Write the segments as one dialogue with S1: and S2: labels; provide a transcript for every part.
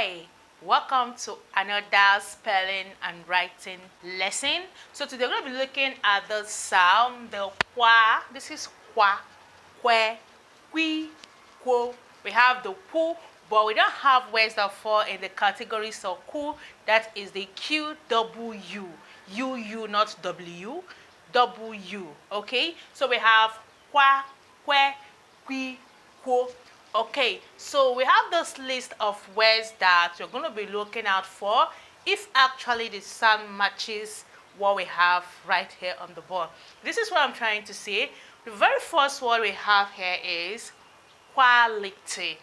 S1: Hi, welcome to another spelling and writing lesson. So today we're going to be looking at the sound, the kwa. This is kwa, kwe, qui, quo. We have the pu, but we don't have words that fall in the categories of ku. That is the Q, W, U, not W, W. Okay, so we have kwa, kwe, qui, quo. Okay, so we have this list of words that you're going to be looking out for if actually the sound matches what we have right here on the board. This is what I'm trying to say. The very first word we have here is quality.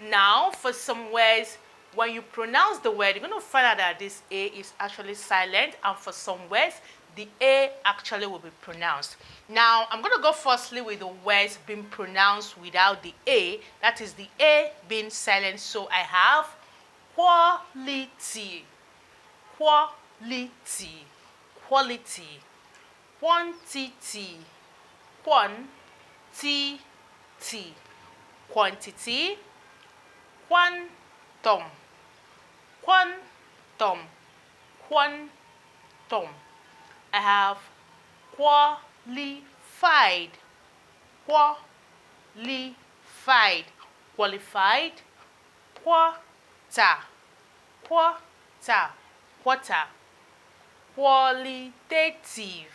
S1: Now, for some words, when you pronounce the word, you're going to find out that this A is actually silent, and for some words, the A actually will be pronounced. Now, I'm going to go firstly with the words being pronounced without the A, that is the A being silent. So I have quality, quality, quality, quantity, quantity, quantity, quantum, quantum, quantum. I have qualified, qualified, qualified, quarter, quarter, quarter, qualitative,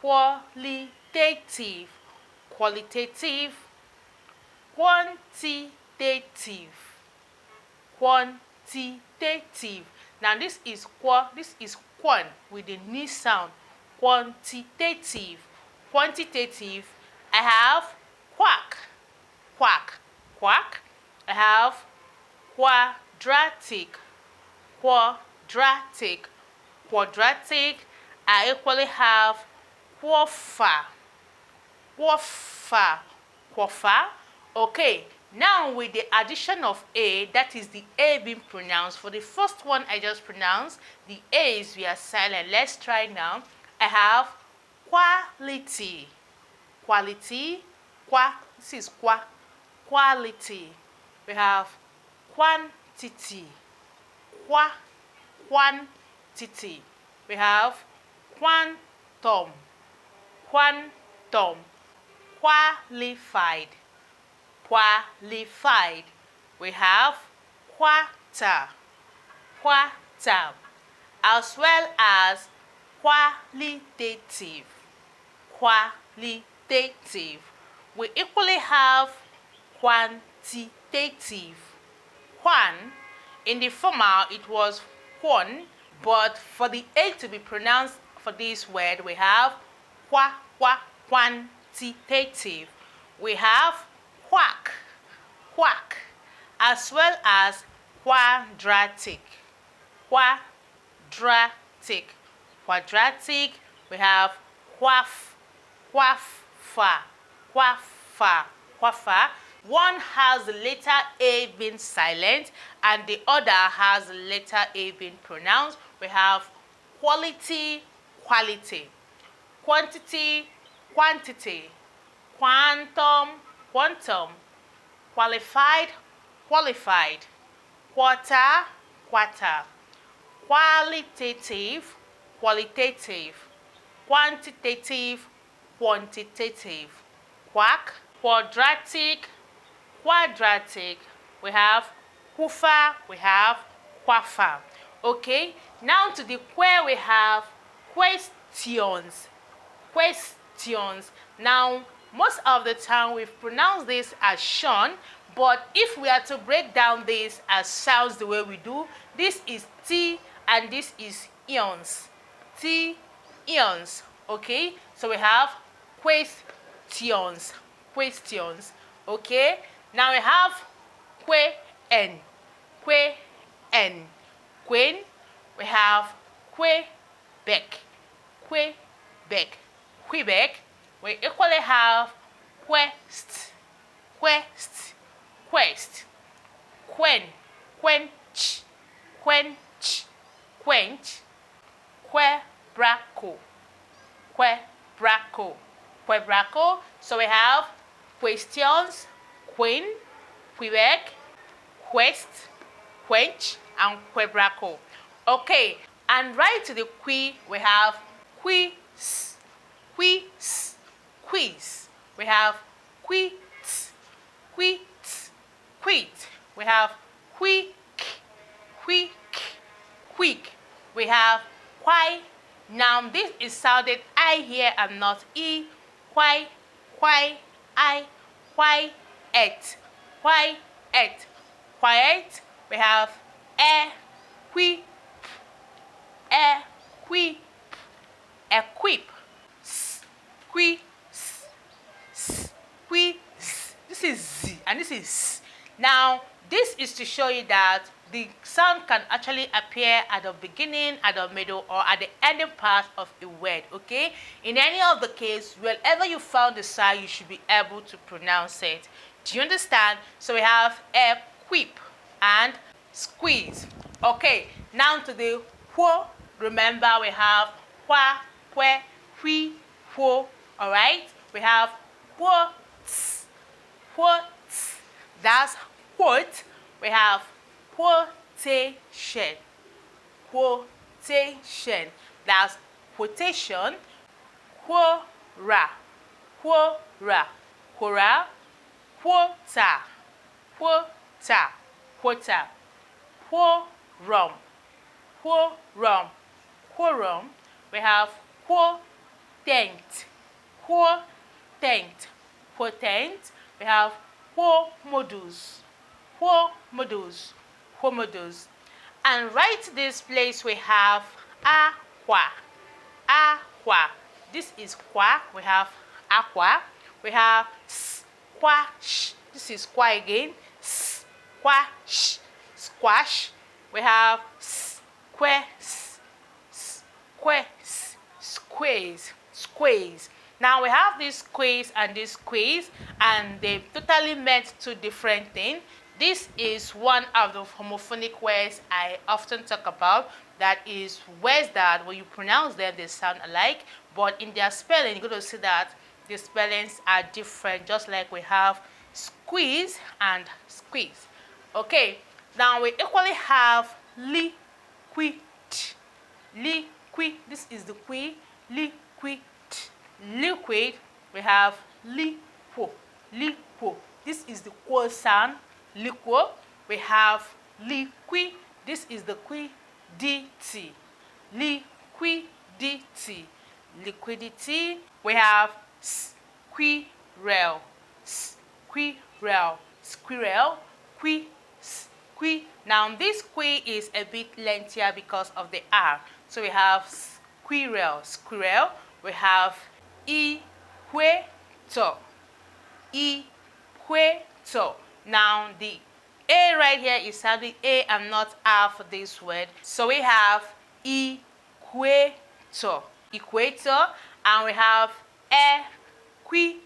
S1: qualitative, qualitative, quantitative, quantitative. Now this is quan with the ni sound. Quantitative, quantitative. I have quack, quack, quack. I have quadratic, quadratic, quadratic. I equally have quaffer, quaffer, quaffer. Okay, now with the addition of A, that is the A being pronounced. For the first one I just pronounced, the A's we are silent. Let's try now. I have quality, quality, this is quality. We have quantity, quantity. We have quantum, quantum, qualified, qualified. We have quarter, quarter, as well as qualitative, qualitative. We equally have quantitative. Quan, in the former it was quan, but for the A to be pronounced for this word, we have quantitative. We have quack, quack, as well as quadratic, quadratic, quadratic. We have quaff, quaffer, quaffer, quaffer. One has the letter A being silent and the other has the letter A being pronounced. We have quality, quality, quantity, quantity, quantum, quantum, qualified, qualified, quarter, quarter, qualitative, qualitative, quantitative, quantitative, quack, quadratic, quadratic. We have quaffer, we have quaffer. Okay, now to the where we have questions, questions. Now, most of the time we've pronounced this as Sean, but if we are to break down this as sounds the way we do, this is T and this is ions. T, ions. Okay, so we have questions, questions. Okay, now we have que-en, que-en, queen. We have Quebec, Quebec, Quebec. We equally have quest, quest, quest, quen, quench, quench, quench, quebraco, quebraco, quebraco. So we have questions, queen, Quebec, quest, quench, and quebracho. Okay, and right to the qui, we have quiz, quiz, quiz. We have quit, quit, quit. We have quick, quick, quick. We have quai. Now this is sounded I here and not E. Quai, quai, I, quai, et, quai, et. Quiet. We have qui, qui, equip, squeeze, squeeze. This is Z and this is S. Now, this is to show you that the sound can actually appear at the beginning, at the middle, or at the ending part of a word, okay? In any of the case, wherever you found the sound, you should be able to pronounce it. Do you understand? So we have equip and squeeze. Okay, now to the who. Remember, we have qua, que, hui, who. All right? We have what, what. That's quote. We have quotation, quotation. That's quotation. Quora, quora, quora, quota, quota, quota. Quorum, quorum, quorum. We have quotent, quotent, quotent. We have quomodus, quomodus, quomodus. And right this place we have aqua, aqua. This is qua. We have aqua. We have squash. This is qua again. Squash, squash. We have squares, squares, squares, squares. Now we have this squeeze and this squeeze, and they totally meant two different things. This is one of the homophonic words I often talk about. That is words that when you pronounce them, they sound alike, but in their spelling, you're going to see that the spellings are different, just like we have squeeze and squeeze. Okay, now we equally have liquid, liquid. This is the qui, liquid, liquid. We have liquo, liquo. This is the quo sound, liquo. We have liquid. This is the quiddity, liquidity, liquidity. We have squirrel, squirrel, squirrel, Now this qui is a bit lengthier because of the R. So we have squirrel, squirrel. We have equator, equator. Now the A right here is sounding A and not R for this word. So we have equator, equator, and we have equipment,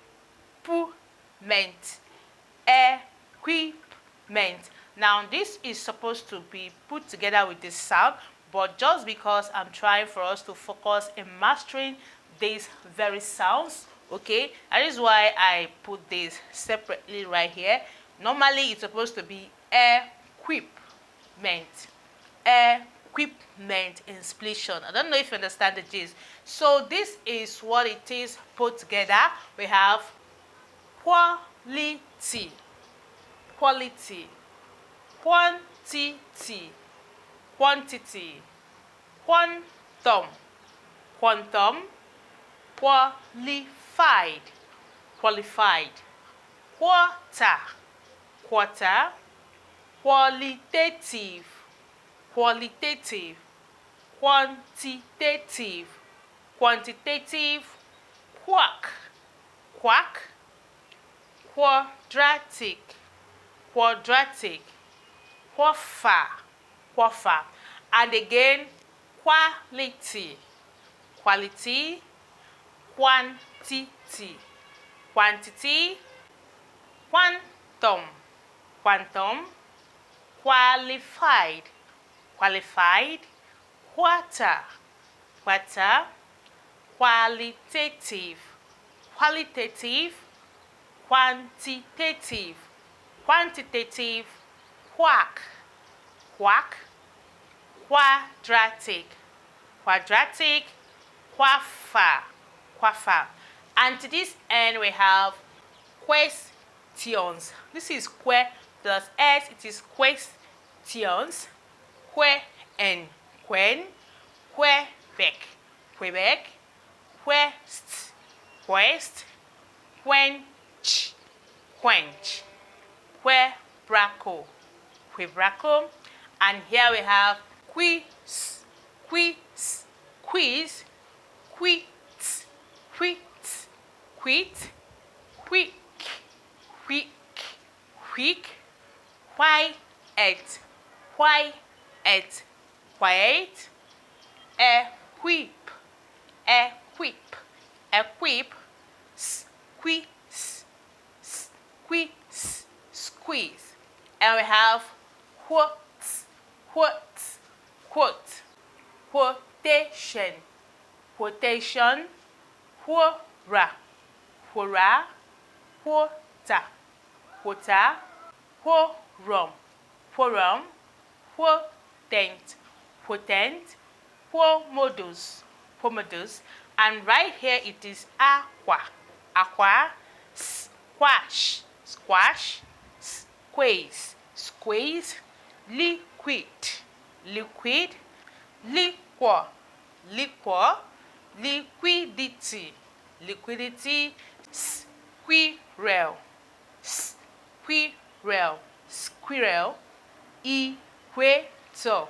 S1: equipment. Now this is supposed to be put together with this sound, but just because I'm trying for us to focus in mastering these very sounds, okay, that is why I put this separately right here. Normally it's supposed to be equipment, equipment in split. I don't know if you understand the gist. So this is what it is put together. We have quality, quality, quantity, quantity, quantum, quantum, qualified, qualified, quarter, quarter, qualitative, qualitative, quantitative, quantitative, quack, quack, quadratic, quadratic, quaffer, quaffer, and again quality, quality, quantity, quantity, quantum, quantum, qualified, qualified, quarter, quarter, qualitative, qualitative, quantitative, quantitative, quack, quack, quadratic, quadratic, quaffer, quaffer. And to this end we have questions. This is que plus s, it is questions. Que and quen, Quebec, Quebec, quest, quest, quench, quench, quebraco, quebraco. And here we have quiz, quiz, quiz, quit, quit, quit, quick, quick, quick, quiet, quiet, quiet, equip, equip, equip, squeeze, squeeze, squeeze. And we have quote, quote, quote, quotation, quotation, quora, quora, quota, quota, quorum, quorum, quotent, quotent, quomodus, quomodus. And right here it is aqua, aqua, squash, squash, squeeze, squeeze, liquid, liquid, liquor, liquor, liquidity, liquidity, squirrel, squirrel, squirrel, equator,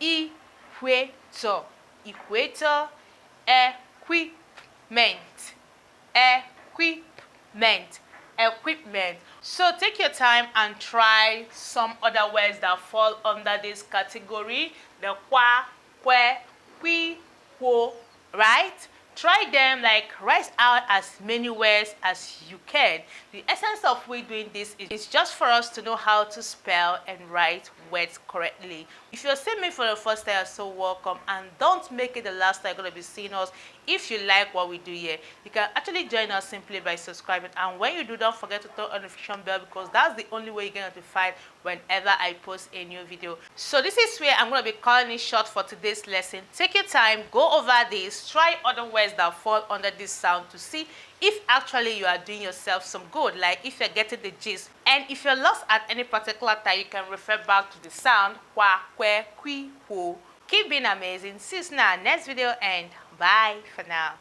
S1: equator, equator, equipment, equipment, equipment. So take your time and try some other words that fall under this category, the qua, que, qui, quo, right? Try them, like write out as many words as you can. The essence of we doing this is just for us to know how to spell and write words correctly. If you're seeing me for the first time, you're so welcome, and don't make it the last time you're going to be seeing us. If you like what we do here, you can actually join us simply by subscribing, and when you do, don't forget to turn on the notification bell, because that's the only way you get notified whenever I post a new video. So this is where I'm going to be calling it short for today's lesson. Take your time, go over this, try other words that fall under this sound to see if actually you are doing yourself some good, like if you're getting the gist. And if you're lost at any particular time, you can refer back to the sound qua, que, qui, quo. Keep being amazing. See you in our next video, and bye for now.